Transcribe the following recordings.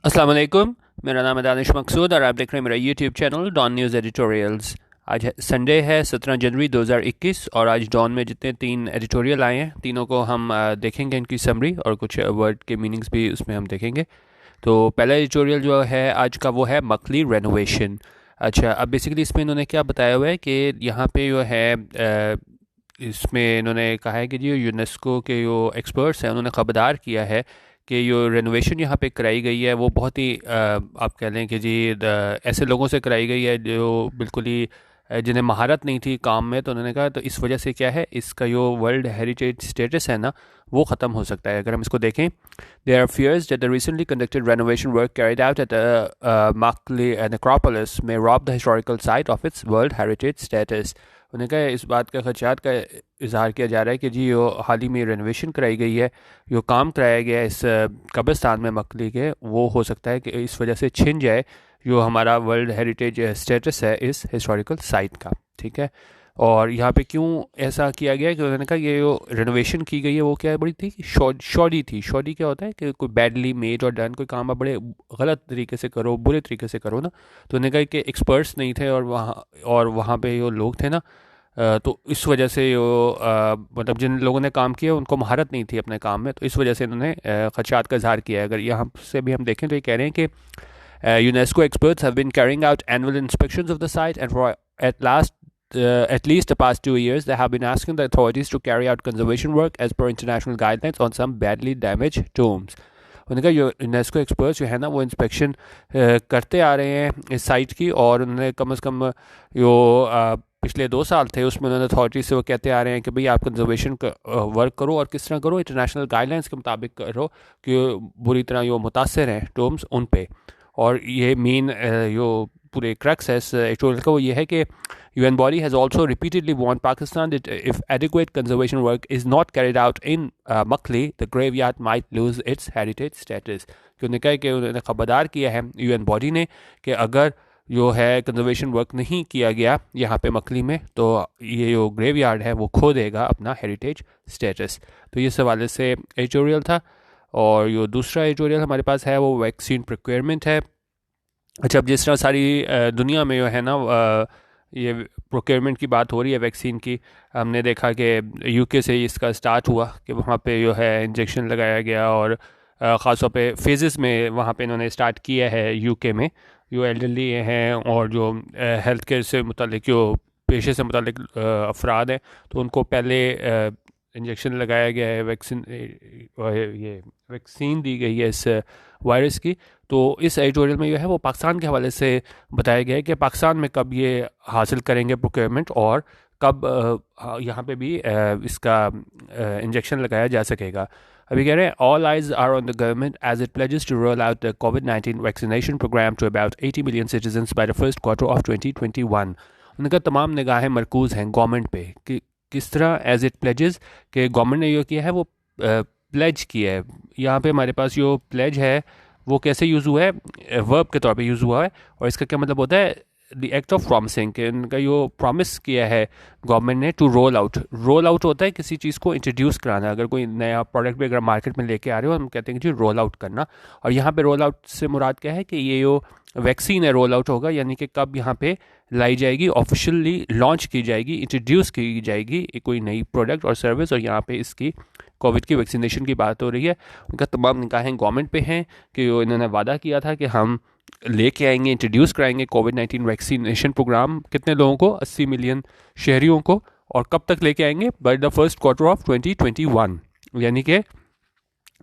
अस्सलाम वालेकुम। मेरा नाम है दानिश मकसूद और आप देख रहे हैं मेरा YouTube channel Dawn News editorials. आज संडे है 17 जनवरी 2021 और आज डॉन में जितने 3 एडिटोरियल आए हैं तीनों को हम देखेंगे, इनकी समरी और कुछ वर्ड के मीनिंग्स भी उसमें हम देखेंगे। तो पहला एडिटोरियल जो है आज का वो है मकली रेनोवेशन। अच्छा, अब बेसिकली इसमें इन्होंने क्या बताया हुआ है कि यहाँ पे जो है इसमें इन्होंने कहा है कि जो यूनेस्को के जो एक्सपर्ट्स हैं उन्होंने ख़बरदार किया है कि जो रेनोवेशन यहाँ पे कराई गई है वो बहुत ही आप कह लें कि जी ऐसे लोगों से कराई गई है जो बिल्कुल ही जिन्हें महारत नहीं थी काम में। तो उन्होंने कहा तो इस वजह से क्या है, इसका जो वर्ल्ड हेरिटेज स्टेटस है ना वो ख़त्म हो सकता है। अगर हम इसको देखें, there are fears that the recently conducted renovation work carried out at Makli necropolis में rob the historical site of its world heritage status. उन्हें कहा इस बात का खदशात का इजहार किया जा रहा है कि जी यो हाल ही में रेनोवेशन कराई गई है, जो काम कराया गया है इस कब्रिस्तान में मकली के, वो हो सकता है कि इस वजह से छिन जाए जो हमारा वर्ल्ड हेरिटेज स्टेटस है इस हिस्टोरिकल साइट का। ठीक है, और यहाँ पे क्यों ऐसा किया गया है कि उन्होंने कहा ये जो रेनोवेशन की गई है वो क्या बड़ी थी, शॉडी थी। शॉडी क्या होता है कि कोई बैडली मेड और डन, कोई काम आप बड़े गलत तरीके से करो, बुरे तरीके से करो ना। तो उन्होंने कहा कि एक्सपर्ट्स नहीं थे और वहाँ पे जो लोग थे ना, तो इस वजह से मतलब जिन लोगों ने काम किया उनको महारत नहीं थी अपने काम में, तो इस वजह से इन्होंने खदशात का इजहार किया है। अगर यहाँ से भी हम देखें तो ये कह रहे हैं कि UNESCO experts have been carrying out annual inspections of the site, and for at least the past 2 years, they have been asking the authorities to carry out conservation work as per international guidelines on some badly damaged tombs. उन्होंने कहा UNESCO experts जो है ना वो inspection करते आ रहे हैं इस साइट की, और उन्होंने कम से कम जो पिछले 2 साल थे उसमें उन्होंने अथॉरिटी से वो कहते आ रहे हैं कि भाई आप कंजर्वेशन वर्क करो, और किस तरह करो, इंटरनेशनल गाइडलाइंस के मुताबिक करो कि बुरी तरह जो मुतासर हैं टोम्स उन पे। और ये मेन जो पूरे क्रक्स है इस एडिटोरियल का वो ये है कि UN body has also repeatedly warned Pakistan that if adequate conservation work is not carried out in Makli, the graveyard might lose its heritage status. उन्होंने कहा कि उन्होंने खबरदार किया है UN बॉडी ने कि अगर जो है कंजर्वेशन वर्क नहीं किया गया यहाँ पे मकली में तो ये जो ग्रेवयार्ड है वो खो देगा अपना हेरिटेज स्टेटस। तो ये हवाले से एडिटोरियल था। और जो दूसरा एडिटोरियल हमारे पास है वो वैक्सीन प्रोक्योरमेंट है। अच्छा, अब जिस तरह सारी दुनिया में जो है ना ये प्रोक्योरमेंट की बात हो रही है वैक्सीन की, हमने देखा कि यूके से इसका स्टार्ट हुआ कि वहाँ पे जो है इंजेक्शन लगाया गया, और ख़ास तौर पे फेजेस में वहाँ पे इन्होंने स्टार्ट किया है यूके में। जो एल्डरली हैं और जो हेल्थ केयर से मुतालिक जो पेशे से मुतालिक अफराद हैं तो उनको पहले इंजेक्शन लगाया गया है, ये वैक्सीन दी गई है इस वायरस की। तो इस एडिटोरियल में जो है वो पाकिस्तान के हवाले से बताया गया है कि पाकिस्तान में कब ये हासिल करेंगे प्रोक्योरमेंट और कब यहाँ पे भी इसका इंजेक्शन लगाया जा सकेगा। अभी कह रहे हैं all eyes are on the government as it pledges to roll out the कोविड-19 vaccination programme to about 80 million citizens by the first quarter of 2021। उनका तमाम निगाहें मरकूज़ हैं गवर्नमेंट पे कि किस तरह एज इट प्लेजेस कि गवर्नमेंट ने जो किया है वो प्लेज किया है। यहाँ पे हमारे पास जो प्लेज है वो कैसे यूज़ हुआ है, वर्ब के तौर पे यूज़ हुआ है, और इसका क्या मतलब होता है, द एक्ट ऑफ प्रॉमिसिंग कि इनका जो प्रॉमिस किया है गवर्नमेंट ने to roll out. Roll out होता है किसी चीज़ को इंट्रोड्यूस कराना। अगर कोई नया प्रोडक्ट भी अगर मार्केट में लेके आ रहे हो हम कहते हैं कि जी रोल आउट करना। और यहाँ पे रोल आउट से मुराद क्या है कि ये जो वैक्सीन है रोल आउट होगा, यानी कि कब यहाँ पे लाई जाएगी, ऑफिशियली लॉन्च की जाएगी, इंट्रोड्यूस की जाएगी कोई नई प्रोडक्ट और सर्विस, और यहाँ पे इसकी कोविड की वैक्सीनेशन की बात हो रही है। उनका तमाम निगाहें गवर्नमेंट पे हैं कि इन्होंने वादा किया था कि हम लेके आएंगे, इंट्रोड्यूस कराएंगे कोविड-19 वैक्सीनेशन प्रोग्राम कितने लोगों को, 80 मिलियन शहरियों को, और कब तक लेके आएंगे, bye the first quarter of 2021, यानी कि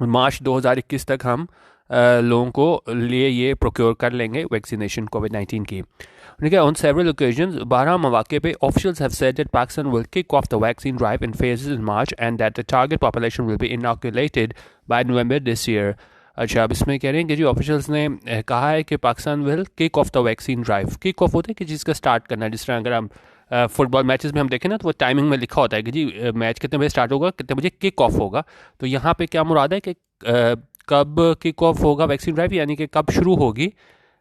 मार्च 2021 तक हम लोगों को लिए ये प्रोक्योर कर लेंगे वैक्सीनेशन कोविड-19 की। उन्होंने ऑन सेवरल ओकेजन्स 12 मौके पे officials have said that Pakistan will kick off the vaccine drive in phases in March and that the target population will be inoculated by November this year. अच्छा, अब इसमें कह रहे हैं कि जी ऑफिशियल्स ने कहा है कि Pakistan will kick off the vaccine drive. Kick off होता है कि जिसका स्टार्ट करना है, जिस तरह अगर हम फुटबॉल मैचेस में हम देखें ना तो वो टाइमिंग में लिखा होता है कि जी मैच कितने बजे स्टार्ट होगा, कितने बजे किक ऑफ होगा। तो यहाँ पे क्या मुराद है कि कब किक ऑफ होगा वैक्सीन ड्राइव, यानी कि कब शुरू होगी।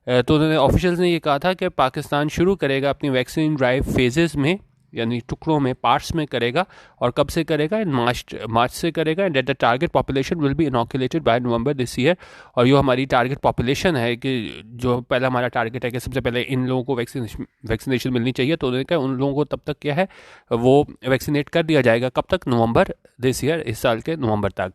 तो उन्होंने ऑफिशियल्स ने ये कहा था कि पाकिस्तान शुरू करेगा अपनी वैक्सीन ड्राइव फेजेस में यानी टुकड़ों में, पार्ट्स में करेगा। और कब से करेगा? इन मार्च से करेगा। And that the target population will be inoculated by November this year. और जो हमारी टारगेट पॉपुलेशन है, कि जो पहला हमारा टारगेट है कि सबसे पहले इन लोगों को वैक्सीनेशन मिलनी चाहिए, तो उन्होंने कहा उन लोगों को तब तक क्या है वो वैक्सीनेट कर दिया जाएगा। कब तक? नवंबर दिस ईयर, इस साल के नवंबर तक।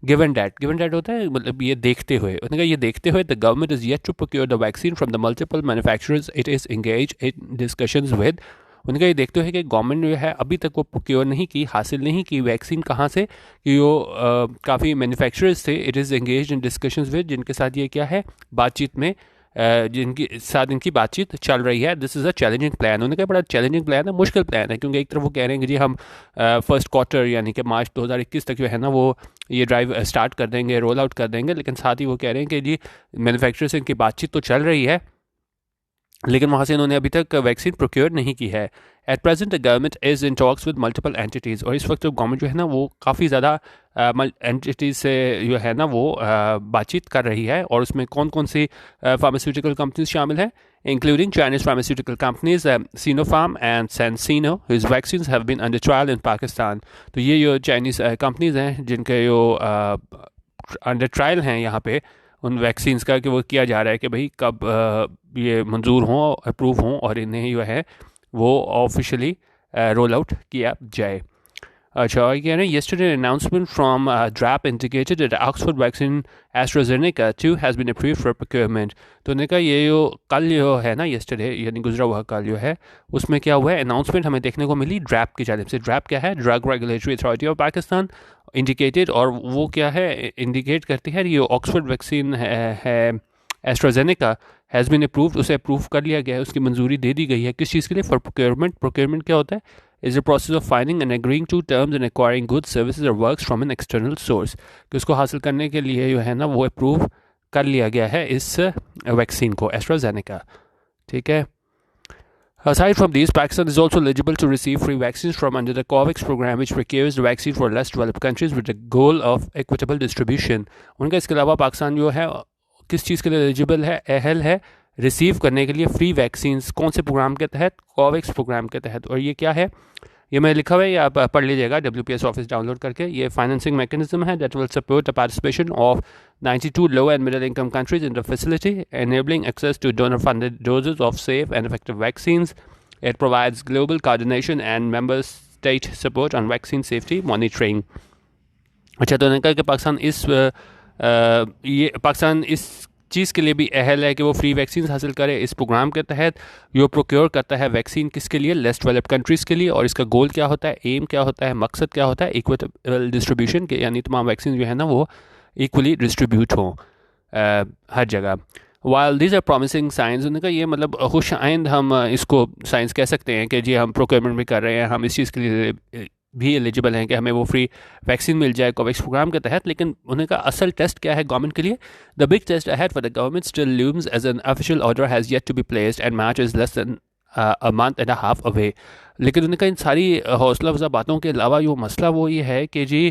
गिवन डैट होता है मतलब ये देखते हुए, उन्होंने कहा ये देखते हुए the government is yet to procure the vaccine from the multiple manufacturers it is engage in discussions with. उनका ये देखते हुए कि गवर्नमेंट जो है अभी तक वो प्रोक्योर नहीं की, हासिल नहीं की वैक्सीन। कहाँ से? कि वो काफ़ी मैन्युफैक्चरर्स थे। It is engage in discussions with, जिनके साथ ये क्या है बातचीत में, जिनकी साथ इनकी बातचीत चल रही है। This is a challenging plan. उन्होंने कहा बड़ा चैलेंजिंग प्लान है, मुश्किल प्लान है, क्योंकि एक तरफ वो कह रहे हैं कि जी हम फर्स्ट क्वार्टर यानी कि मार्च 2021 तक जो है ना वो ये ड्राइव स्टार्ट कर देंगे, रोल आउट कर देंगे। लेकिन साथ ही वो कह रहे हैं कि जी मैन्युफैक्चरर से इनकी बातचीत तो चल रही है, लेकिन वहाँ से इन्होंने अभी तक वैक्सीन प्रोक्योर नहीं की है। At present the government is in talks with multiple entities. और इस वक्त गवर्नमेंट जो है ना वो काफ़ी ज़्यादा एंटिटीज़ से जो है ना वो बातचीत कर रही है। और उसमें कौन कौन सी फार्मास्यूटिकल कंपनीज शामिल हैं? Including Chinese pharmaceutical companies Sinopharm and CanSino, whose vaccines have been under trial in Pakistan. तो ये जो चाइनीज़ कंपनीज हैं जिनके जो अंडर ट्रायल हैं यहाँ पे उन वैक्सीन्स का, कि वो किया जा रहा है कि भाई कब ये मंजूर हों, अप्रूव हों और इन्हें जो है वो ऑफिशियली रोल आउट किया जाए। अच्छा, और कह रहे हैं yesterday announcement from DRAP indicated that Oxford vaccine AstraZeneca too has been approved for procurement। तो उन्होंने कहा ये जो कल जो है ना yesterday यानी गुजरा हुआ कल जो है, उसमें क्या हुआ है अनाउंसमेंट हमें देखने को मिली DRAP की जानिब से। DRAP क्या है? Drug regulatory authority of Pakistan indicated. और वो क्या है इंडिकेट करती है ये ऑक्सफोर्ड वैक्सीन है एस्ट्राजेनेका हैज़ बीन अप्रूव्ड, उसे अप्रूव कर लिया गया है, उसकी मंजूरी दे दी गई है। किस चीज़ के लिए? For procurement. प्रोक्योरमेंट क्या होता है? Is the process of finding and agreeing to terms and acquiring goods services और works from an external source. कि उसको हासिल करने के लिए जो है ना वो अप्रूव कर लिया गया है इस वैक्सीन को, एस्ट्राजेनेका। ठीक है। Aside from these, Pakistan is also eligible to receive free vaccines from under the COVAX program, which procures the vaccine for less developed countries with the goal of equitable distribution। उनका इसके अलावा पाकिस्तान जो है किस चीज़ के लिए एलिजिबल है, अहल है रिसीव करने के लिए फ्री वैक्सीन्स। कौन से प्रोग्राम के तहत? कोवैक्स प्रोग्राम के तहत। और ये क्या है? ये मैं लिखा हुआ है, ये आप पढ़ लीजिएगा WPS ऑफिस डाउनलोड करके। ये फाइनेंसिंग मैकेनिज्म है that will support the participation of 92 low and middle income countries in the facility, enabling access to donor funded doses of safe and effective vaccines। It provides global coordination and member state support on vaccine safety monitoring। अच्छा, तो उन्होंने कहा कि पाकिस्तान इस चीज़ के लिए भी अहल है कि वो फ्री वैक्सीन हासिल करे इस प्रोग्राम के तहत। यो प्रोक्योर करता है वैक्सीन किसके लिए? लेस डेवलप्ड कंट्रीज़ के लिए। और इसका गोल क्या होता है, एम क्या होता है, मकसद क्या होता है? इक्विटेबल डिस्ट्रीब्यूशन के, यानी तमाम वैक्सीन जो है ना वो इक्वली डिस्ट्रीब्यूट हों हर जगह। While these are promising science, उन्होंने कहा ये मतलब खुश आइंद हम इसको साइंस कह सकते हैं कि जी हम प्रोक्योरमेंट भी कर रहे हैं, हम इस चीज़ के लिए भी एलिजिबल हैं कि हमें वो फ्री वैक्सीन मिल जाए कोवैक्स प्रोग्राम के तहत। लेकिन उन्होंने कहा असल टेस्ट क्या है गवर्नमेंट के लिए? The big test ahead for the government still looms as an official order has yet to be placed and March is less than a month and a half away. लेकिन उन्होंने कहा इन सारी हौसला अफजा बातों के अलावा जो मसला वो ये है कि जी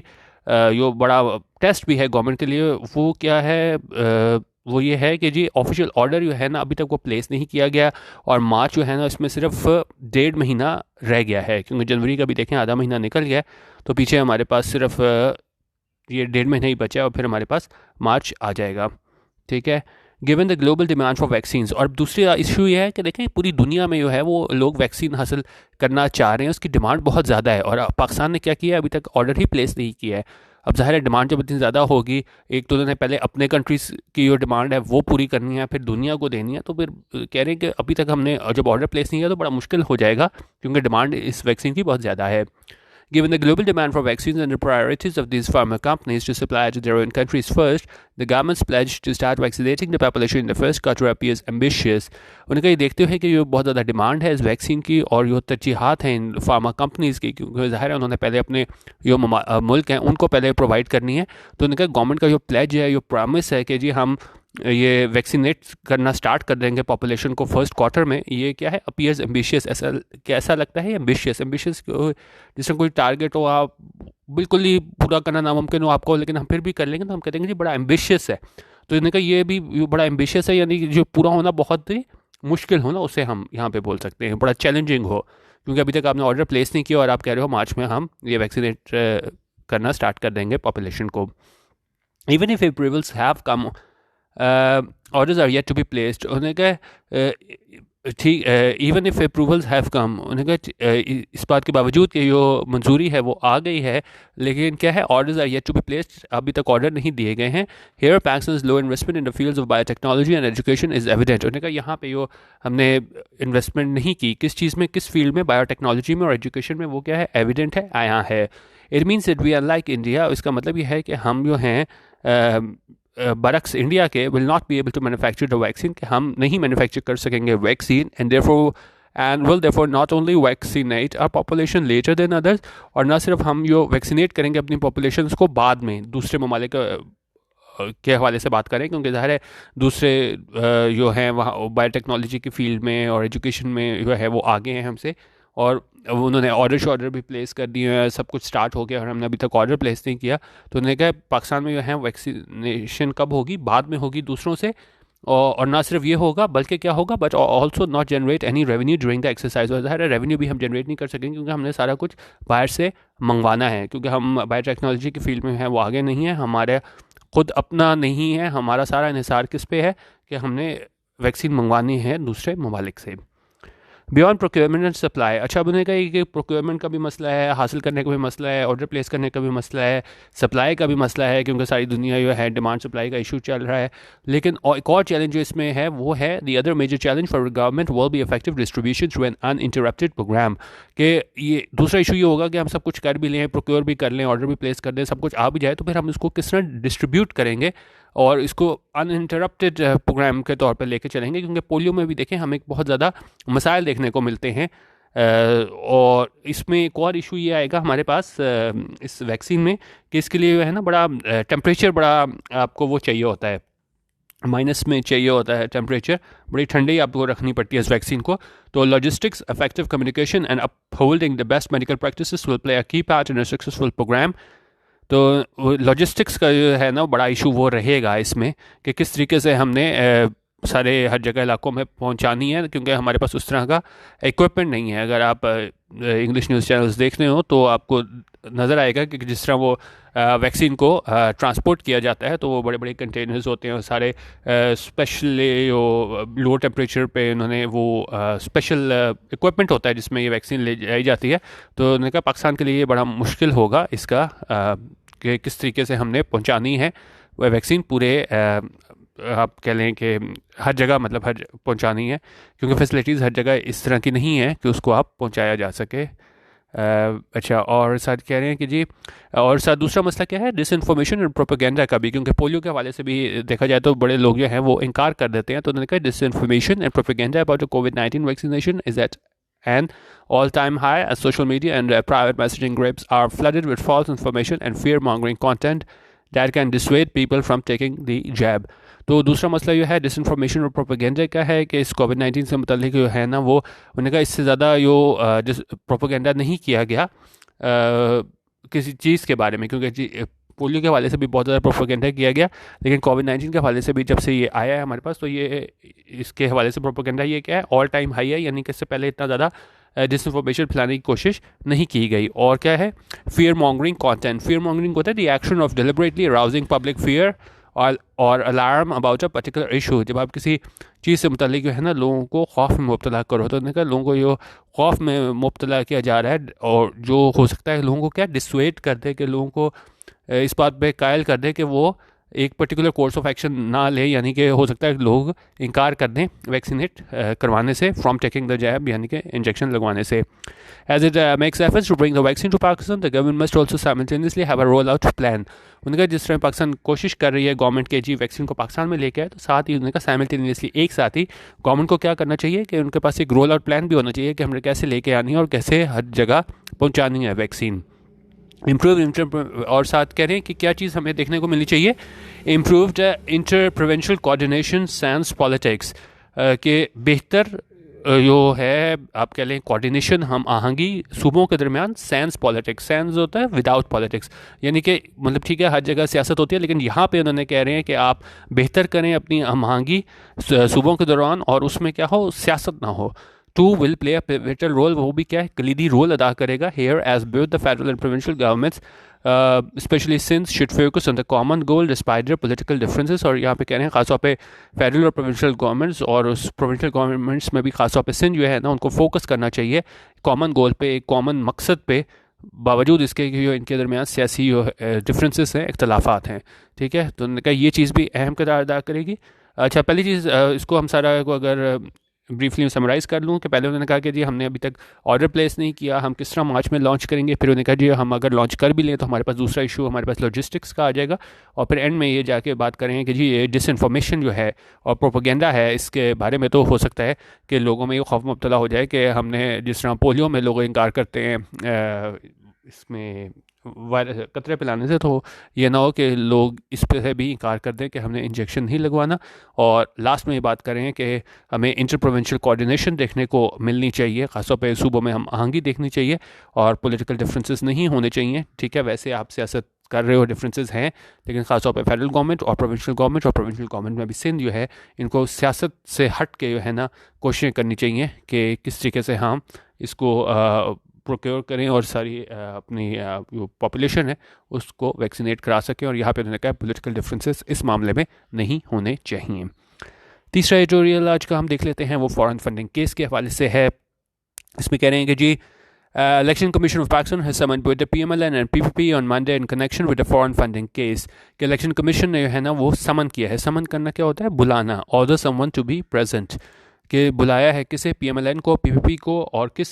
जो बड़ा टेस्ट भी है गवर्नमेंट के लिए वो क्या है, वो ये है कि जी ऑफिशियल ऑर्डर जो है ना अभी तक वो प्लेस नहीं किया गया। और मार्च जो है ना इसमें सिर्फ 1.5 महीना रह गया है, क्योंकि जनवरी का भी देखें आधा महीना निकल गया, तो पीछे हमारे पास सिर्फ ये 1.5 महीना ही बचा और फिर हमारे पास मार्च आ जाएगा। ठीक है। Given the global demand for vaccines. और दूसरा इशू ये है कि देखें पूरी दुनिया में जो है वो लोग वैक्सीन हासिल करना चाह रहे हैं, उसकी डिमांड बहुत ज़्यादा है। और पाकिस्तान ने क्या किया है, अभी तक ऑर्डर ही प्लेस नहीं किया है। अब ज़ाहिर है डिमांड जब इतनी ज़्यादा होगी, एक तो उन्होंने पहले अपने कंट्रीज़ की जो डिमांड है वो पूरी करनी है, फिर दुनिया को देनी है। तो फिर कह रहे हैं कि अभी तक हमने जब ऑर्डर प्लेस नहीं किया तो बड़ा मुश्किल हो जाएगा, क्योंकि डिमांड इस वैक्सीन की बहुत ज़्यादा है। Given the global demand for vaccines and the priorities of these pharma companies to supply to their own countries first, the government's pledge to start vaccinating the population in the first quarter appears ambitious। उन्होंने कहा देखते हुए कि ये बहुत ज़्यादा demand है इस वैक्सीन की और जो तरजीहात हैं इन फार्मा कंपनीज़ की, क्योंकि ज़ाहिर है उन्होंने पहले अपने जो मुल्क हैं उनको पहले प्रोवाइड करनी है। तो उन्होंने कहा गवर्नमेंट का जो प्लेज है, जो प्रॉमिस है कि जी हम ये वैक्सीनेट करना स्टार्ट कर देंगे पॉपुलेशन को फर्स्ट क्वार्टर में, ये क्या है अपीयर्स एम्बिशियस। ऐसा कैसा लगता है एम्बिशियस? एम्बिशियस जिसमें कोई टारगेट हो, आप बिल्कुल ही पूरा करना नामुमकिन हो आपको, लेकिन हम फिर भी कर लेंगे तो हम कहेंगे जी बड़ा एम्बिशियस है। तो इन्होंने कहा ये भी बड़ा एम्बिशियस है, यानी जो पूरा होना बहुत ही मुश्किल हो ना, उसे हम यहाँ पे बोल सकते हैं बड़ा चैलेंजिंग हो। क्योंकि अभी तक आपने ऑर्डर प्लेस नहीं किया और आप कह रहे हो मार्च में हम ये वैक्सीनेट करना स्टार्ट कर देंगे पॉपुलेशन को। Even if approvals have come, orders are yet to be placed। उन्होंने कहा ठीक, even if approvals have come, उन्होंने कहा इस बात के बावजूद कि जो मंजूरी है वो आ गई है, लेकिन क्या है, orders are yet to be placed, अभी तक ऑर्डर नहीं दिए गए हैं। Here Pakistan's low investment in the fields of biotechnology and education is evident. उन्होंने कहा यहाँ पे जो हमने इन्वेस्टमेंट नहीं की किस चीज़ में, किस फील्ड में, बायोटेक्नोलॉजी में और एजुकेशन में, वो क्या है, एविडेंट है, आया है। It means that we are like India. इसका मतलब ये है कि हम जो हैं बरक्स इंडिया के will not be able to manufacture the vaccine, कि हम नहीं मैन्युफैक्चर कर सकेंगे vaccine, and will therefore not only vaccinate our population later than others, और ना सिर्फ हम जो वैक्सीनेट करेंगे अपनी पॉपुलेशन को बाद में दूसरे ममालिक के हवाले से बात करें, क्योंकि ज़ाहिर है दूसरे जो हैं वहाँ बायोटेक्नोलॉजी की फील्ड में और एजुकेशन में जो है वो आगे हैं हमसे, और उन्होंने ऑर्डर भी प्लेस कर दिए हैं, सब कुछ स्टार्ट हो गया और हमने अभी तक ऑर्डर प्लेस नहीं किया। तो उन्होंने कहा पाकिस्तान में जो है वैक्सीनेशन कब होगी, बाद में होगी दूसरों से, और ना सिर्फ ये होगा बल्कि क्या होगा, but also not generate any revenue during the exercise. और ज़ाहिर है रेवेन्यू भी हम जनरेट नहीं कर सकेंगे क्योंकि हमने सारा कुछ बाहर से मंगवाना है, क्योंकि हम बायोटेक्नोलॉजी की फील्ड में हैं वो आगे नहीं है, हमारे खुद अपना नहीं है, हमारा सारा इन्हिसार किस पे है कि हमने वैक्सीन मंगवानी है दूसरे ममालिक से। Beyond procurement and supply. अच्छा, अब उन्होंने कहा कि प्रोक्योरमेंट का भी मसला है, हासिल करने का भी मसला है, ऑर्डर प्लेस करने का भी मसला है, सप्लाई का भी मसला है, क्योंकि सारी दुनिया जो है डिमांड सप्लाई का इशू चल रहा है। लेकिन एक और चैलेंज जो इसमें है वो है the other major challenge for government will be effective distribution through an uninterrupted programme. कि ये दूसरा इशू ये होगा कि हम सब कुछ कर भी लें, प्रोक्योर भी कर लें, ऑर्डर भी प्लेस कर दें, सब कुछ आ भी जाए, तो फिर हम इसको किस तरह डिस्ट्रीब्यूट करेंगे और इसको अनइंटरप्टेड प्रोग्राम के तौर पर लेके चलेंगे। क्योंकि पोलियो में भी देखें हमें बहुत ज़्यादा मसाइल देखने को मिलते हैं, और इसमें एक और इशू ये आएगा हमारे पास इस वैक्सीन में कि इसके लिए जो है ना बड़ा टेम्परेचर बड़ा आपको वो चाहिए होता है, माइनस में चाहिए होता है टेम्परेचर, बड़ी ठंडी आपको रखनी पड़ती है इस वैक्सीन को। तो logistics, effective communication and upholding the best medical practices will play a key part in a successful program. तो लॉजिस्टिक्स का जो है ना बड़ा इशू वो रहेगा इसमें कि किस तरीके से हमने सारे हर जगह इलाकों में पहुंचानी है, क्योंकि हमारे पास उस तरह का इक्विपमेंट नहीं है। अगर आप इंग्लिश न्यूज़ चैनल्स देख रहे हो तो आपको नज़र आएगा कि जिस तरह वो वैक्सीन को ट्रांसपोर्ट किया जाता है तो वो बड़े बड़े कंटेनर्स होते हैं, सारे स्पेशली लो टेम्परेचर पे उन्होंने वो स्पेशल इक्विपमेंट होता है जिसमें ये वैक्सीन ले जाई जाती है। तो उन्होंने कहा पाकिस्तान के लिए ये बड़ा मुश्किल होगा इसका कि किस तरीके से हमने पहुंचानी है वह वैक्सीन पूरे आप कह लें कि हर जगह, मतलब हर पहुंचानी है, क्योंकि फैसिलिटीज़ हर जगह इस तरह की नहीं है कि उसको आप पहुंचाया जा सके। अच्छा, और साथ कह रहे हैं कि जी, और साथ दूसरा मसला क्या है, डिसइंफॉर्मेशन और प्रोपेगेंडा का भी, क्योंकि पोलियो के हवाले से भी देखा जाए तो बड़े लोग जो हैं वो इनकार कर देते हैं। तो उन्होंने कहा disinformation and propaganda about the कोविड-19 vaccination is at an all-time high as social media and private messaging groups are flooded with false information and fear-mongering content that can dissuade people from taking the jab। तो दूसरा मसला ये है disinformation और propaganda का है कि इस कोविड-19 से मुतल्लिक जो है ना वो उन्होंने कहा इससे ज़्यादा जो प्रोपेगेंडा नहीं किया गया किसी चीज़ के बारे में, क्योंकि पोलियो के हवाले से भी बहुत ज़्यादा प्रोपेगेंडा किया गया, लेकिन कोविड-19 के हवाले से भी जब से ये आया है हमारे पास तो ये इसके हवाले से प्रोपेगेंडा ये क्या है, ऑल टाइम हाई है, यानी कि इससे पहले इतना ज़्यादा डिसइंफॉर्मेशन फैलाने की कोशिश नहीं की गई। और क्या है, fear mongering content. Fear mongering होता है the action of deliberately arousing public fear और alarm about a particular issue. जब आप किसी चीज़ से मुतल्लिक जो है ना लोगों को खौफ में मुब्तला करो, तो उन्होंने कहा लोगों को जो खौफ में मुब्तला किया जा रहा है और जो हो सकता है लोगों को क्या डिसवेट कर दे, कि लोगों को इस बात पे कायल कर दे कि वो एक पर्टिकुलर कोर्स ऑफ एक्शन ना ले, यानी कि हो सकता है लोग इनकार कर दें वैक्सीनेट करवाने से, फ्रॉम टेकिंग द जैब, यानी कि इंजेक्शन लगवाने से। As it makes efforts to bring the vaccine to Pakistan, the government must also simultaneously have a roll out plan. उनका जिस तरह पाकिस्तान कोशिश कर रही है गवर्नमेंट के जी वैक्सीन को पाकिस्तान में लेके आए, तो साथ ही उनका साइमल्टेनियसली एक साथ ही गवर्नमेंट को क्या करना चाहिए कि उनके पास एक रोल आउट प्लान भी होना चाहिए कि हमने कैसे लेके आनी है और कैसे हर जगह पहुँचानी है वैक्सीन। इम्प्रूव और साथ कह रहे हैं कि क्या चीज़ हमें देखने को मिलनी चाहिए, improved inter provincial coordination sans politics, के बेहतर जो है आप कह लें कोऑर्डिनेशन, हम आहंगी सूबों के दरमियान, सैंस पॉलिटिक्स, सैंस होता है विदाउट पॉलिटिक्स, यानी कि मतलब ठीक है हर जगह सियासत होती है, लेकिन यहाँ पे उन्होंने कह रहे हैं कि आप बेहतर करें अपनी हम आहंगी सूबों के दौरान और उसमें क्या हो, सियासत ना हो। Too will play a pivotal role, वो भी क्या है, कलीदी रोल अदा करेगा here as both the federal and provincial governments especially since should focus on the common goal despite their political differences. और यहाँ पे कह रहे हैं खासतौर पे फेडरल और प्रोविंशियल गवर्नमेंट्स, और उस प्रोविंशियल गवर्नमेंट्स में भी खासतौर पे सिंध जो है ना, उनको फोकस करना चाहिए कॉमन गोल पे, एक कॉमन मकसद पे, बावजूद इसके कि जो इनके दरमियान सियासी जो डिफरेंसेस हैं, इख्तलाफात हैं। ठीक है, तो उन्होंने कहा ये चीज़ भी अहम किरदार अदा करेगी। अच्छा, पहली चीज़ इसको हम सारा को अगर ब्रीफली समराइज़ कर लूँ कि पहले उन्होंने कहा कि जी हमने अभी तक ऑर्डर प्लेस नहीं किया, हम किस तरह मार्च में लॉन्च करेंगे। फिर उन्होंने कहा जी हम अगर लॉन्च कर भी लें तो हमारे पास दूसरा इशू हमारे पास लॉजिस्टिक्स का आ जाएगा। और फिर एंड में ये जाके बात करेंगे कि जी ये डिसइंफॉर्मेशन जो है और प्रोपेगेंडा है, इसके बारे में तो हो सकता है कि लोगों में ये खौफ मुब्तला हो जाए कि हमने जिस तरह पोलियो में लोग इनकार करते हैं इसमें वायरस कतरे पिलाने से, तो ये ना हो कि लोग इस पर से भी इनकार कर दें कि हमने इंजेक्शन नहीं लगवाना। और लास्ट में ये बात करें कि हमें इंटर प्रोविंशियल कोऑर्डिनेशन देखने को मिलनी चाहिए, ख़ासतौर पे सूबों में हम आहंगी देखनी चाहिए और पॉलिटिकल डिफरेंसेस नहीं होने चाहिए। ठीक है, वैसे आप सियासत कर रहे हो, डिफरेंसेस हैं, लेकिन ख़ासतौर पे फेडरल गवर्नमेंट और प्रोविंशियल गवर्नमेंट में भी सिंध जो है, इनको सियासत से हट के जो है ना कोशिशें करनी चाहिए कि किस तरीके से हम इसको प्रोक्योर करें और सारी अपनी जो पॉपुलेशन है उसको वैक्सीनेट करा सकें। और यहाँ पे उन्होंने कहा पॉलिटिकल डिफरेंसेस इस मामले में नहीं होने चाहिए। तीसरा एडिटोरियल आज का हम देख लेते हैं, वो फॉरेन फंडिंग केस के हवाले से है। इसमें कह रहे हैं कि जी election commission of Pakistan has summoned both the PMLN and PPP on Monday in connection with the foreign funding case. कि इलेक्शन कमीशन ने है ना वो समन किया है। समन करना क्या होता है? बुलाना, order someone to be present, कि बुलाया है किसे? PMLN को, PPP को, और किस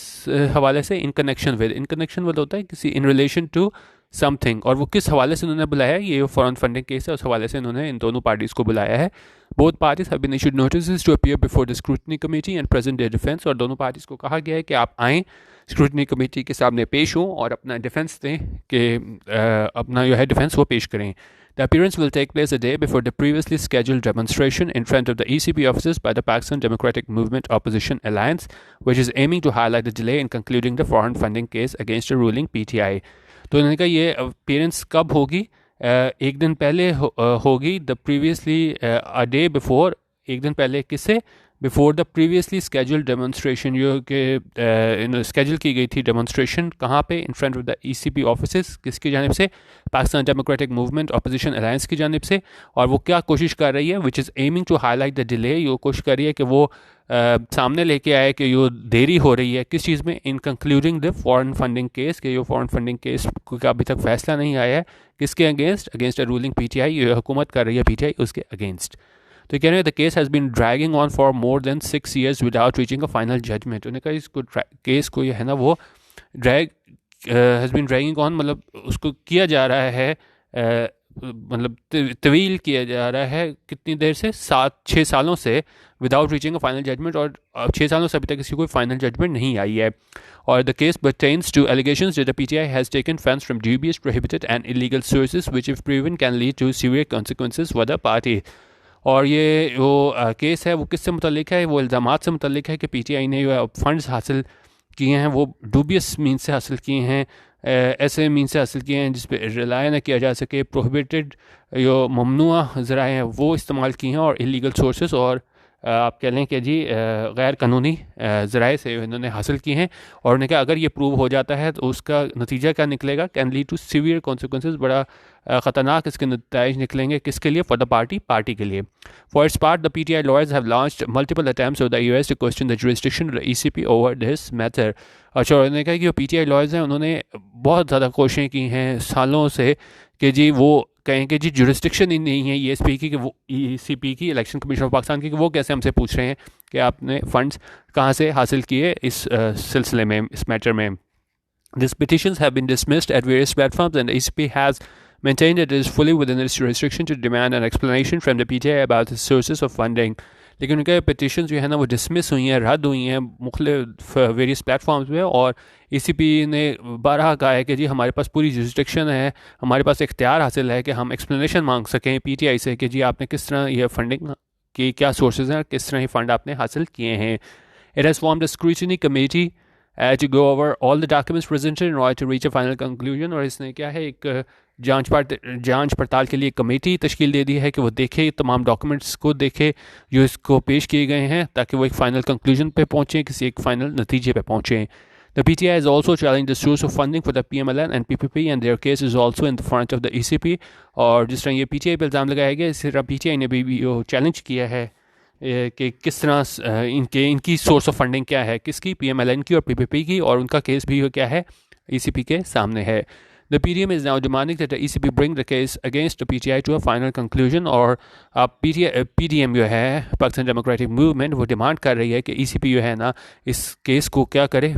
हवाले से? इन कनेक्शन विद होता है किसी, इन रिलेशन टू समथिंग, और वो किस हवाले से उन्होंने बुलाया है? ये फॉरेन फंडिंग केस है, उस हवाले से इन्होंने इन दोनों पार्टीज़ को बुलाया है। Both parties have been issued notice to appear before the scrutiny committee and present their defence. और दोनों पार्टीज़ को कहा गया है कि आप आएँ, स्क्रूटनी कमेटी के सामने पेश हों और अपना डिफेंस दें, कि अपना जो है डिफेंस वो पेश करें। The appearance will take place a day before the previously scheduled demonstration in front of the ECP offices by the Pakistan Democratic Movement Opposition Alliance, which is aiming to highlight the delay in concluding the foreign funding case against the ruling PTI. तो उन्होंने कहा ये appearance कब होगी? एक दिन पहले होगी, the previously a day before, एक दिन पहले किससे? Before the previously scheduled demonstration, जो कि स्केड्यूल की गई थी डेमोन्स्ट्रेशन, कहाँ पे? In front of the ECP offices, किसकी जानिब से? Pakistan democratic movement opposition alliance की जानिब से। और वो क्या कोशिश कर रही है? Which is aiming to highlight the delay, ये कोशिश कर रही है कि वो सामने लेके आए कि ये देरी हो रही है किस चीज़ में? In concluding the foreign funding case, कि ये फॉरेन फंडिंग केस का अभी तक फैसला नहीं आया है, किसके against? Against a ruling PTI, ये हुकूमत कर रही है PTI, उसके अगेंस्ट। तो कह रहे हैं the case has been dragging on for more than 6 years without reaching a final judgement. उन्होंने कहा इसको केस को ये है ना वो drag has been dragging on, मतलब उसको किया जा रहा है, मतलब तवील किया जा रहा है कितनी देर से? 6 सालों से, without reaching a final judgement, और 6 सालों से अभी तक इसकी कोई फाइनल जजमेंट नहीं आई है। और the case pertains to allegations that the PTI has taken funds from dubious, prohibited and illegal sources which if proven can lead to severe consequences for the party। और ये वो केस है वो किससे मुतल्लिक है? वो इल्ज़ामात से मुतल्लिक है कि PTI ने जो फंड्स हासिल किए हैं वो डूबियस मीन से हासिल किए हैं, ऐसे मीन से हासिल किए हैं जिस पे रिलाय ना किया जा सके, प्रोहिबिटेड जो ममनुआ ज़राए हैं वो इस्तेमाल किए हैं, और इलीगल सोर्सेस, और आप कह लें कि जी गैर कानूनी ज़राए से इन्होंने हासिल किए हैं। और उन्होंने कहा अगर ये प्रूव हो जाता है तो उसका नतीजा क्या निकलेगा? Can lead to severe consequences, बड़ा ख़तरनाक इसके नतीजे निकलेंगे। किसके लिए? फॉर द पार्टी के लिए। For its part the PTI lawyers have launched multiple attempts of the US to question the jurisdiction of the ECP over this matter। अच्छा, उन्होंने कहा कि जो PTI lawyers हैं उन्होंने बहुत ज़्यादा कोशिशें की हैं सालों से कि जी वो कहें कि जी जुरिस्डिक्शन ही नहीं है ESP की, कि वो ECP की, इलेक्शन कमीशन ऑफ पाकिस्तान की, कि वो कैसे हमसे पूछ रहे हैं कि आपने फंड्स कहाँ से हासिल किए इस सिलसिले में, इस मैटर में। These petitions have been dismissed at various platforms and the ECP has maintained it is fully within its jurisdiction to demand an explanation from the PTI about the sources of funding। लेकिन उनके petition जो है ना वो dismiss हुई हैं, रद्द हुई हैं मुख्तलिफ वेरियस प्लेटफॉर्म्स में, और ECP ने बारहा कहा है कि जी हमारे पास पूरी जुरिस्डिक्शन है, हमारे पास इख्तियार हासिल है कि हम एक्सप्लेनेशन मांग सकें PTI से कि जी आपने किस तरह ये फंडिंग की क्या सोर्सेज हैं, किस तरह ये फ़ंड आपने हासिल किए हैं। It has formed a scrutiny committee to go over all the documents presented in order to reach a final conclusion। और इसने क्या है, एक जांच पड़ताल के लिए एक कमेटी तश्कील दे दी है कि वो देखे, तमाम डॉक्यूमेंट्स को देखे जो इसको पेश किए गए हैं, ताकि वो एक फ़ाइनल कंक्लूजन पे पहुँचें, किसी एक फ़ाइनल नतीजे पे पहुँचें। The PTI has also challenged the source of funding for the PMLN and PPP, and their case is also in the front of the ECP। और जिस तरह ये PTI पे इल्ज़ाम लगाया गया, इसी तरह PTI ने भी चैलेंज किया है कि किस तरह इनकी सोर्स ऑफ फंडिंग क्या है, किसकी, PMLN की और PPP की, और उनका केस भी क्या है, ECP के सामने है। The PDM is now demanding that the ECP bring the case against the PTI to a final conclusion। और PDM जो है, पाकिस्तान डेमोक्रेटिक मूवमेंट, वो डिमांड कर रही है कि ECP जो है ना, इस केस को क्या करे,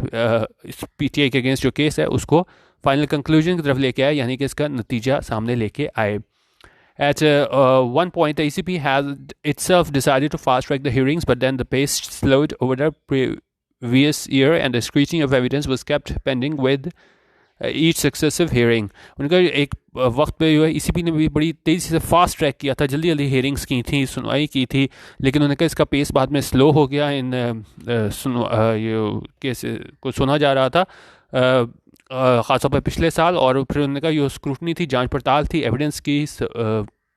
इस PTI के अगेंस्ट जो केस है उसको फाइनल कंक्लूजन की तरफ लेके आए, यानी कि इसका नतीजा सामने लेके आए। At one point, the ECP has itself decided to fast-track the hearings, but then the pace slowed over the previous year, and the scrutiny of evidence was kept pending with each successive hearing. उनका एक वक्त पे जो है ECP ने भी बड़ी तेज़ी से फास्ट ट्रैक किया था, जल्दी जल्दी हियरिंग्स की थी, सुनवाई की थी, लेकिन उन्होंने कहा इसका पेस बाद में स्लो हो गया। इन ये केस को सुना जा रहा था ख़ासतौर पर पिछले साल, और फिर उन्होंने कहा ये स्क्रूटनी थी, जांच पड़ताल थी एविडेंस की,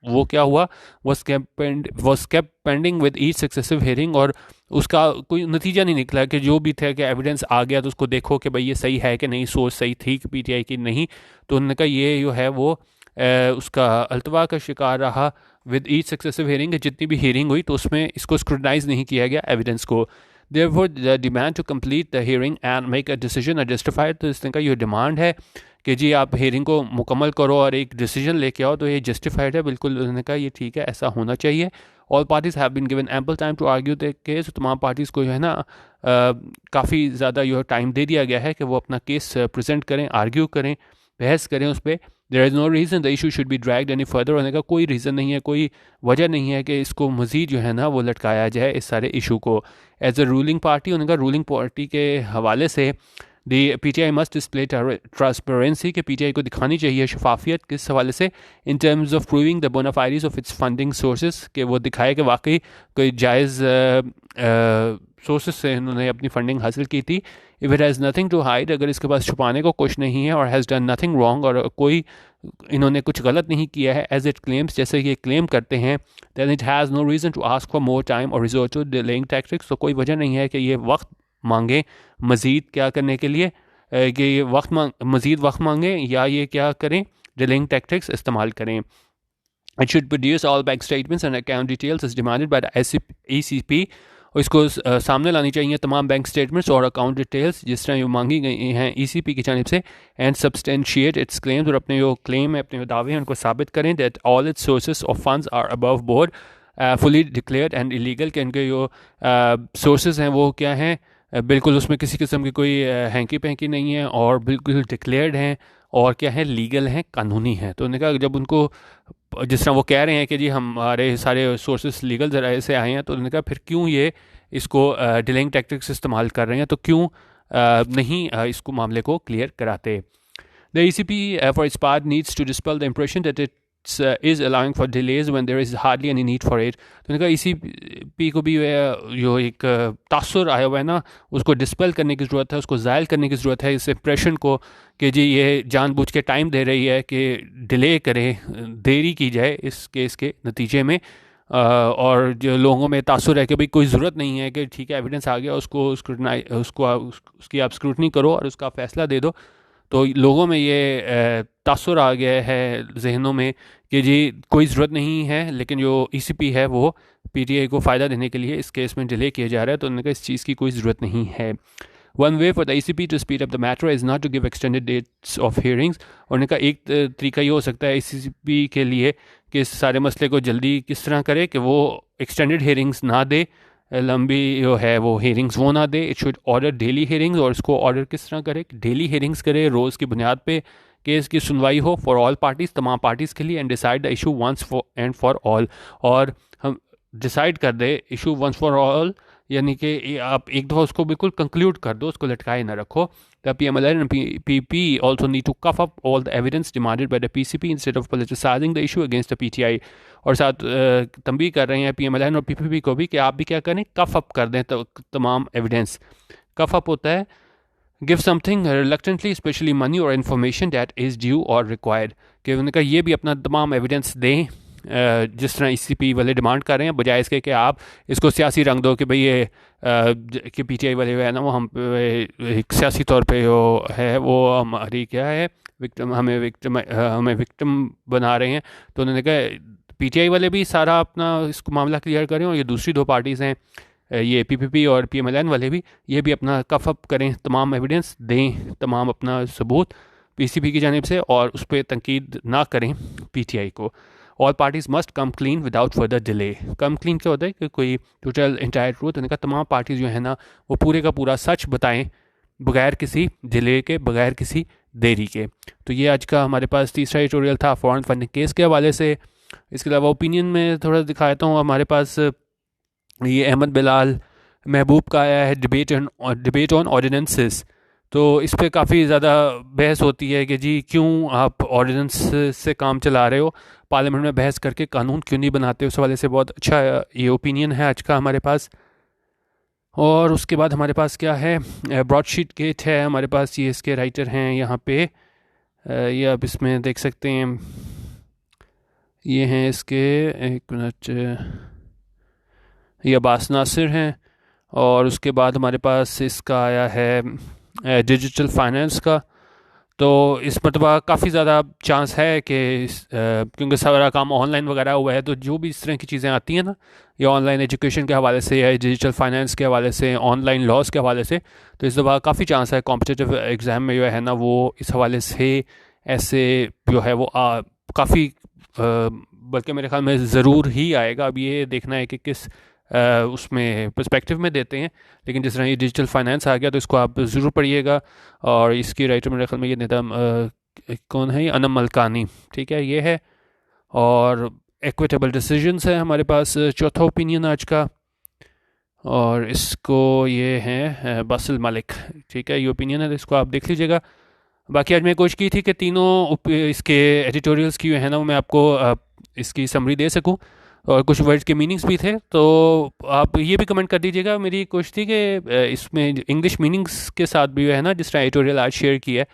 वो क्या हुआ, was kept pending with each successive hearing, और उसका कोई नतीजा नहीं निकला कि जो भी था कि एविडेंस आ गया तो उसको देखो कि भाई ये सही है कि नहीं, सोच सही थी कि PTI की नहीं। तो उन्होंने कहा ये जो है वो उसका अल्तवा का शिकार रहा विद ईच सक्सेसिव हियरिंग। जितनी भी हियरिंग हुई तो उसमें इसको स्क्रूटनाइज नहीं किया गया एविडेंस को। Therefore, the demand to complete the hearing and make a decision are justified। तो इसने कहा ये डिमांड है कि जी आप हेयरिंग को मुकम्मल करो और एक डिसीजन लेके आओ, तो ये जस्टिफाइड है बिल्कुल। उन्होंने कहा ये ठीक है, ऐसा होना चाहिए। All parties have been given ample time to argue the case. तमाम पार्टीज़ को जो है ना काफ़ी ज़्यादा जो टाइम दे दिया गया है कि वो अपना केस प्रेजेंट करें, आर्ग्यू करें, बहस करें उस पर। There is no reason the issue should be dragged any further. होने का कोई रीज़न नहीं है, कोई वजह नहीं है कि इसको मज़ीद जो है ना वो लटकाया जाए इस सारे इशू को। एज अ रूलिंग पार्टी, उनका रूलिंग पार्टी के हवाले से the PTI must display transparency, के PTI को दिखानी चाहिए शफाफियत किस हवाले से, in terms of proving the bona fides of its funding sources, कि वो दिखाए कि वाकई कोई जायज़ सोर्सेज से इन्होंने अपनी फंडिंग हासिल की थी। If it has nothing to hide, अगर इसके पास छुपाने को कुछ नहीं है, और हैज़ डन नथिंग रॉन्ग, और कोई इन्होंने कुछ गलत नहीं किया है एज इट क्लेम्स, जैसे ये क्लेम करते हैं, then it has no reason to ask for more time और रिजोर्ट टू डिलेइंग टैक्टिक्स। तो कोई वजह नहीं है कि ये वक्त मांगे मज़ीद क्या करने के लिए, कि ये मज़ीद वक्त मांगे या ये क्या करें, डिलेइंग टैक्टिक्स इस्तेमाल करें। It should produce all bank statements and account details as demanded by the ECP। और इसको सामने लानी चाहिए तमाम बैंक स्टेटमेंट्स और अकाउंट डिटेल्स जिस तरह ये मांगी गई हैं ECP की जानिब से, एंड सब्सटेंशिएट इट्स क्लेम्स, और अपने जो क्लेम है, अपने जो दावे हैं उनको साबित करें, that all its sources of funds are above board fully declared and illegal, के इनके जो सोर्सेज हैं वो क्या हैं, बिल्कुल उसमें किसी किस्म की कोई हैंकी पैंकी नहीं है, और बिल्कुल डिक्लेयर्ड हैं, और क्या है, लीगल हैं, कानूनी हैं। तो उन्होंने कहा जब उनको जिस तरह वो कह रहे हैं कि जी हमारे सारे सोर्सेस लीगल ज़राए से आए हैं, तो उन्होंने कहा फिर क्यों ये इसको डिलेइंग टैक्टिक्स इस्तेमाल कर रहे हैं, तो क्यों नहीं इसको मामले को क्लियर कराते। The ECP for its part needs to dispel the impression that it is allowing for delays when there is hardly any need for it। तो उन्होंने कहा ECP को भी जो एक तासुर आया हुआ है ना, उसको डिस्पेल करने की ज़रूरत है, उसको ज़ायल करने की ज़रूरत है इस इम्प्रेशन को, कि जी ये जानबूझ के टाइम दे रही है कि डिले करें, देरी की जाए इस केस के नतीजे में, और जो लोगों में तासुर है कि भाई कोई ज़रूरत नहीं है कि ठीक है एविडेंस आ गया, उसको उसकी आप स्क्रूटनी करो और उसका फ़ैसला दे दो। तो लोगों में ये तासुर आ गया है जहनों में कि जी कोई ज़रूरत नहीं है, लेकिन जो ECP है वो PTI को फ़ायदा देने के लिए इस केस में डिले किया जा रहा है। तो उन्होंने कहा इस चीज़ की कोई ज़रूरत नहीं है। One way for the ECP to speed up the matter is not to give extended dates of hearings. और उन्होंने कहा एक तरीका ये हो सकता है ECP के लिए कि इस सारे मसले को जल्दी किस तरह करे कि वो एक्सटेंडेड हियरिंग्स ना दे, लंबी जो है वो हियरिंग्स वो ना दे। It should order daily hearings, और इसको ऑर्डर किस तरह करे, डेली हियरिंग्स करे, रोज़ की बुनियाद पे केस की सुनवाई हो फॉर ऑल पार्टीज़, तमाम पार्टीज़ के लिए, and decide the issue once and for all. और हम डिसाइड कर दे इशू वंस फॉर ऑल, यानी कि आप एक दफ़ा उसको बिल्कुल कंक्लूड कर दो, उसको लटकाए ना रखो। The PMLN and PP also need to cough up all the evidence demanded by the PCP instead of politicizing the issue against the PTI। और साथ तंबीह कर रहे हैं PMLN और PPP को भी कि आप भी क्या करें, कफ अप कर दें तमाम एविडेंस। कफ अप होता है give something reluctantly specially money और इन्फॉर्मेशन दैट इज़ ड्यू और रिक्वायर्ड, कि उन्होंने कहा ये भी अपना तमाम एविडेंस दें जिस तरह ECP वाले डिमांड कर रहे हैं, बजाय इसके कि आप इसको सियासी रंग दो कि भाई ये कि PTI वाले है ना वो हम एक सियासी तौर पे वो है वो हमारी क्या है विक्टिम, हमें विक्टिम बना रहे हैं। तो उन्होंने कहा PTI वाले भी सारा अपना इसको मामला क्लियर करें, और ये दूसरी दो पार्टीज़ हैं ये PPP और PMLN वाले भी, ये भी अपना कफ अप करें, तमाम एविडेंस दें, तमाम अपना सबूत PCP की जानिब से, और उस पर तनकीद ना करें PTI को। All parties must come clean without further delay. कम क्लीन क्या होता है कि कोई टोटल इंटायर ट्रूथ, उन्होंने कहा तमाम पार्टीज़ जो है ना वो पूरे का पूरा सच बताएं बगैर किसी डिले के, बगैर किसी देरी के। तो ये आज का हमारे पास तीसरा एडिटोरियल था फॉरेन फंडिंग केस के हवाले से। इसके अलावा ओपिनियन में थोड़ा दिखाता हूँ, हमारे पास ये अहमद बिलाल महबूब का आया है डिबेट ऑन ऑर्डिनेंसेस। तो इस पर काफ़ी ज़्यादा बहस होती है कि जी क्यों आप ऑर्डिनेंस से काम चला रहे हो, पार्लियामेंट में बहस करके कानून क्यों नहीं बनाते। उस हवाले से बहुत अच्छा ये ओपिनियन है आज का हमारे पास। और उसके बाद हमारे पास क्या है, ब्रॉडशीट गेट है हमारे पास, ये इसके राइटर हैं यहाँ पे, ये आप इसमें देख सकते हैं, ये हैं इसके, एक मिनट, ये अब्बास नासिर हैं। और उसके बाद हमारे पास इसका आया है डिजिटल फाइनेंस का। तो इस मरतबा काफ़ी ज़्यादा चांस है कि क्योंकि सारा काम ऑनलाइन वगैरह हुआ है, तो जो भी इस तरह की चीज़ें आती हैं ना, या ऑनलाइन एजुकेशन के हवाले से या डिजिटल फाइनेंस के हवाले से, ऑनलाइन लॉस के हवाले से, तो इस दफ़ा काफ़ी चांस है कॉम्पिटिटिव एग्ज़ाम में जो है ना वो इस हवाले से ऐसे जो है वो काफ़ी, बल्कि मेरे ख्याल में ज़रूर ही आएगा। अब ये देखना है कि किस उसमें पर्सपेक्टिव में देते हैं, लेकिन जिस तरह ये डिजिटल फाइनेंस आ गया तो इसको आप ज़रूर पढ़िएगा। और इसकी राइटर मेरे ख्याल में ये निज़ाम कौन है, ये अनम मलकानी, ठीक है ये है। और इक्विटेबल डिसीजंस है हमारे पास चौथा ओपिनियन आज का, और इसको ये हैं बासिल मलिक, ठीक है ये ओपिनियन है, तो इसको आप देख लीजिएगा। बाकी आज मैं कोशिश की थी कि तीनों इसके एडिटोरियल्स की है ना वो मैं आपको इसकी समरी दे सकूं, और कुछ वर्ड्स के मीनिंग्स भी थे, तो आप ये भी कमेंट कर दीजिएगा। मेरी कोशिश थी कि इसमें इंग्लिश मीनिंग्स के साथ भी है ना जिस तरह एडिटोरियल आज शेयर किया है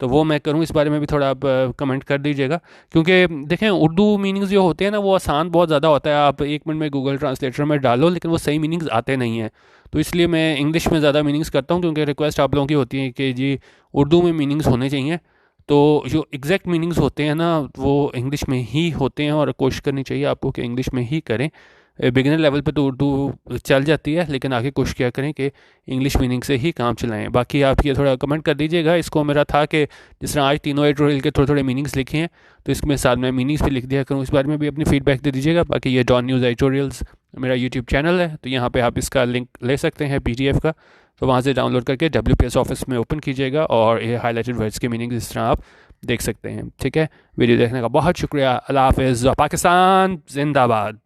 तो वो मैं करूँ, इस बारे में भी थोड़ा आप कमेंट कर दीजिएगा। क्योंकि देखें उर्दू मीनिंग्स जो होते हैं ना वो आसान बहुत ज़्यादा होता है, आप 1 मिनट में गूगल ट्रांसलेटर में डालो लेकिन वो सही मीनिंग्स आते नहीं हैं। तो इसलिए मैं इंग्लिश में ज़्यादा मीनिंग्स करता हूँ, क्योंकि रिक्वेस्ट आप लोगों की होती है कि जी उर्दू में मीनिंग्स होने चाहिए। तो जो एग्जैक्ट मीनिंग्स होते हैं ना वो इंग्लिश में ही होते हैं, और कोशिश करनी चाहिए आपको कि इंग्लिश में ही करें। बिगिनर लेवल पे तो उर्दू चल जाती है, लेकिन आगे कोशिश किया करें कि इंग्लिश मीनिंग से ही काम चलाएं। बाकी आप ये थोड़ा कमेंट कर दीजिएगा। इसको मेरा था कि जिस तरह आज तीनों एडिटोरियल के थोड़े थोड़े मीनिंग्स लिखे हैं तो इसमें साथ में मीनिंग्स भी लिख दिया करूँ, इस बारे में भी अपनी फीडबैक दे दीजिएगा। बाकी ये डॉन न्यूज़ एडिटोरियल्स मेरा यूट्यूब चैनल है, तो यहाँ पर आप इसका लिंक ले सकते हैं PDF का, तो वहाँ से डाउनलोड करके WPS ऑफिस में ओपन कीजिएगा और ये हाईलाइटेड वर्ड्स के मीनिंग्स इस तरह आप देख सकते हैं। ठीक है, वीडियो देखने का बहुत शुक्रिया। अल्लाह हाफ़िज़। पाकिस्तान जिंदाबाद।